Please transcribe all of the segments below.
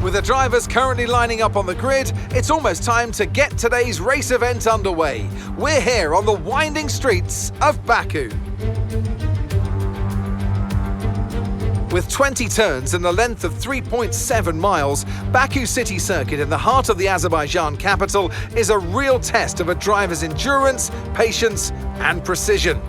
With the drivers currently lining up on the grid, it's almost time to get today's race event underway. We're here on the winding streets of Baku. With 20 turns and a length of 3.7 miles, Baku City Circuit in the heart of the Azerbaijan capital is a real test of a driver's endurance, patience and precision.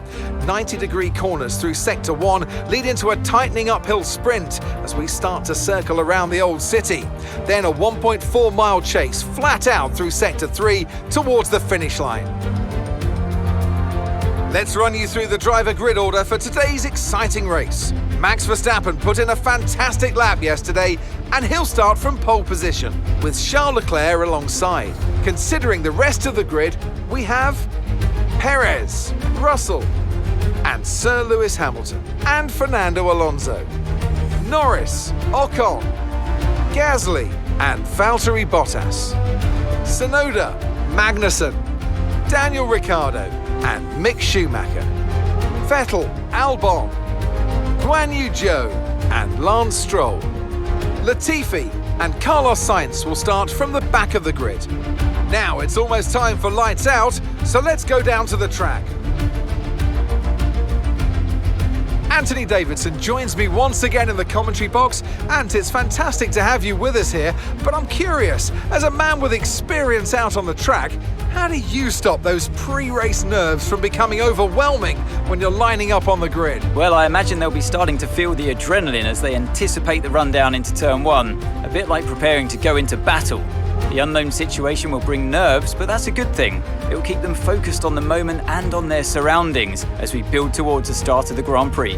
90-degree corners through Sector 1 lead into a tightening uphill sprint as we start to circle around the old city. Then a 1.4-mile chase flat out through Sector 3 towards the finish line. Let's run you through the driver grid order for today's exciting race. Max Verstappen put in a fantastic lap yesterday and he'll start from pole position with Charles Leclerc alongside. Considering the rest of the grid, we have Perez, Russell and Sir Lewis Hamilton and Fernando Alonso, Norris, Ocon, Gasly and Valtteri Bottas, Tsunoda, Magnussen, Daniel Ricciardo and Mick Schumacher, Vettel, Albon, Guan Yu Zhou and Lance Stroll. Latifi and Carlos Sainz will start from the back of the grid. Now it's almost time for lights out, so let's go down to the track. Anthony Davidson joins me once again in the commentary box, and it's fantastic to have you with us here, but I'm curious, as a man with experience out on the track, how do you stop those pre-race nerves from becoming overwhelming when you're lining up on the grid? Well, I imagine they'll be starting to feel the adrenaline as they anticipate the run down into Turn 1, a bit like preparing to go into battle. The unknown situation will bring nerves, but that's a good thing. It will keep them focused on the moment and on their surroundings as we build towards the start of the Grand Prix.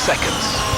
seconds.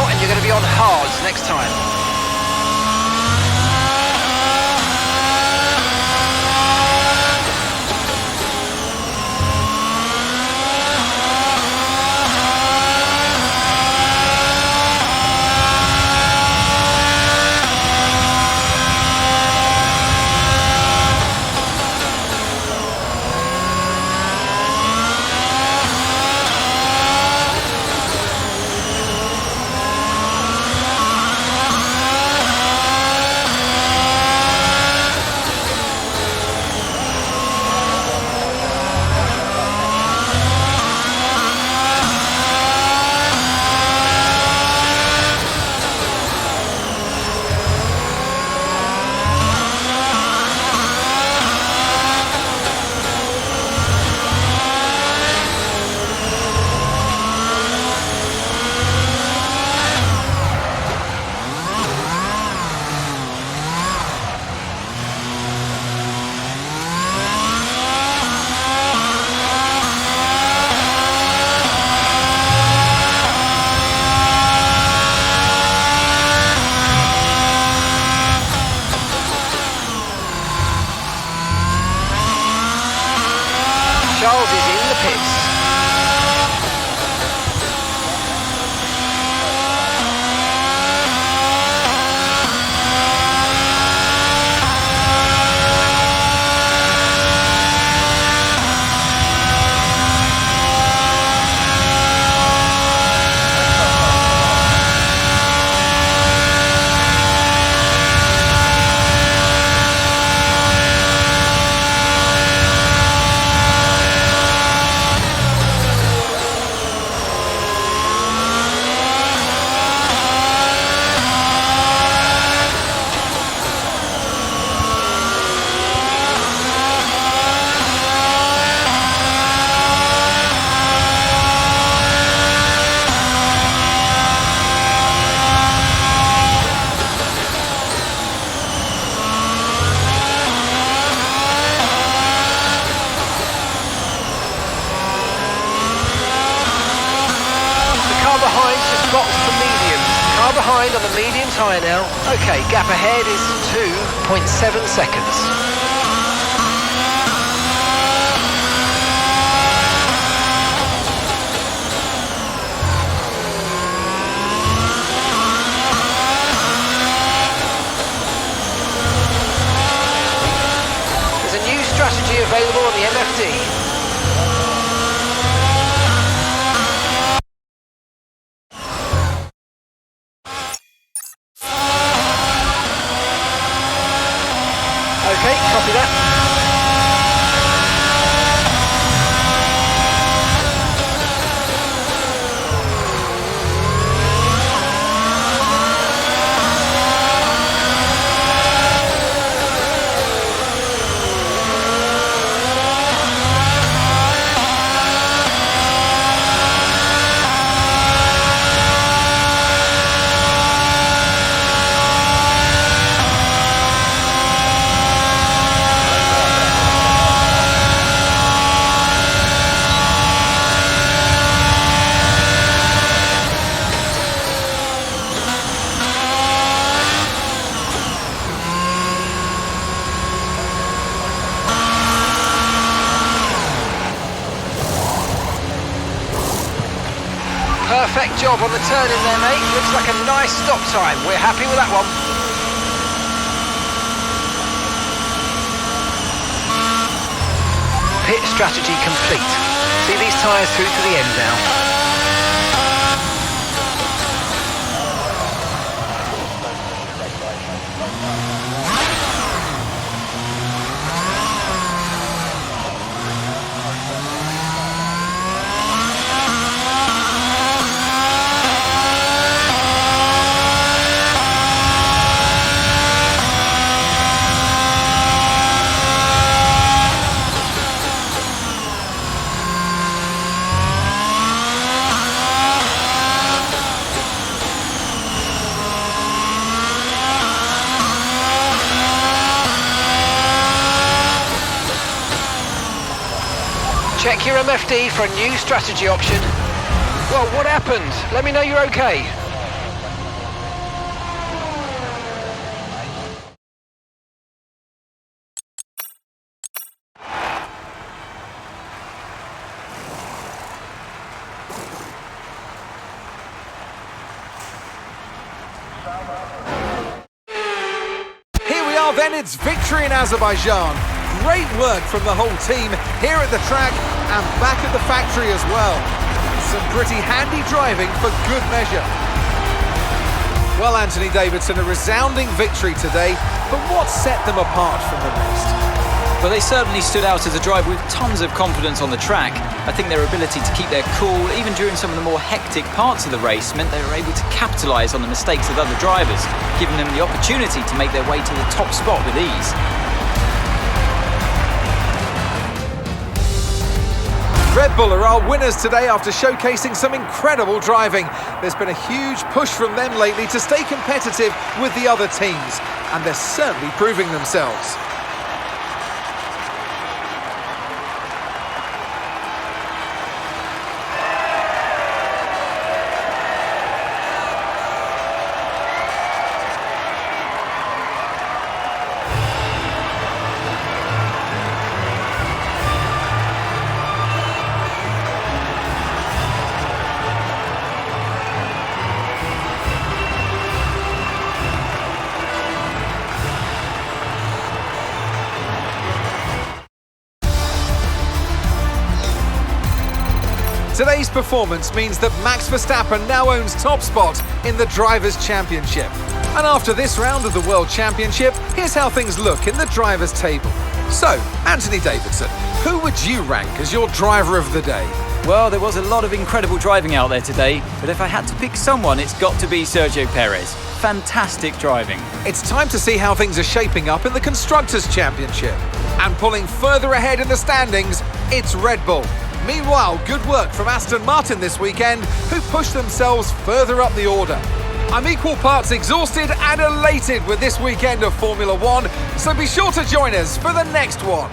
And you're going to be on hards next time. Charles is in the pits. Car behind on the medium tyre now. Okay, gap ahead is 2.7 seconds. There's a new strategy available on the MFD. Okay, copy that. Perfect job on the turn in there, mate. Looks like a nice stop time. We're happy with that one. Pit strategy complete. See these tyres through to the end now. Check your MFD for a new strategy option. Well, what happened? Let me know you're okay. Here we are then, it's victory in Azerbaijan. Great work from the whole team here at the track and back at the factory as well. Some pretty handy driving for good measure. Well, Anthony Davidson, a resounding victory today, but what set them apart from the rest? Well, they certainly stood out as a driver with tons of confidence on the track. I think their ability to keep their cool, even during some of the more hectic parts of the race, meant they were able to capitalise on the mistakes of other drivers, giving them the opportunity to make their way to the top spot with ease. Red Bull are our winners today after showcasing some incredible driving. There's been a huge push from them lately to stay competitive with the other teams, and they're certainly proving themselves. Today's performance means that Max Verstappen now owns top spot in the Drivers' Championship. And after this round of the World Championship, here's how things look in the Drivers' table. So, Anthony Davidson, who would you rank as your driver of the day? Well, there was a lot of incredible driving out there today, but if I had to pick someone, it's got to be Sergio Perez. Fantastic driving. It's time to see how things are shaping up in the Constructors' Championship. And pulling further ahead in the standings, it's Red Bull. Meanwhile, good work from Aston Martin this weekend, who pushed themselves further up the order. I'm equal parts exhausted and elated with this weekend of Formula One, so be sure to join us for the next one.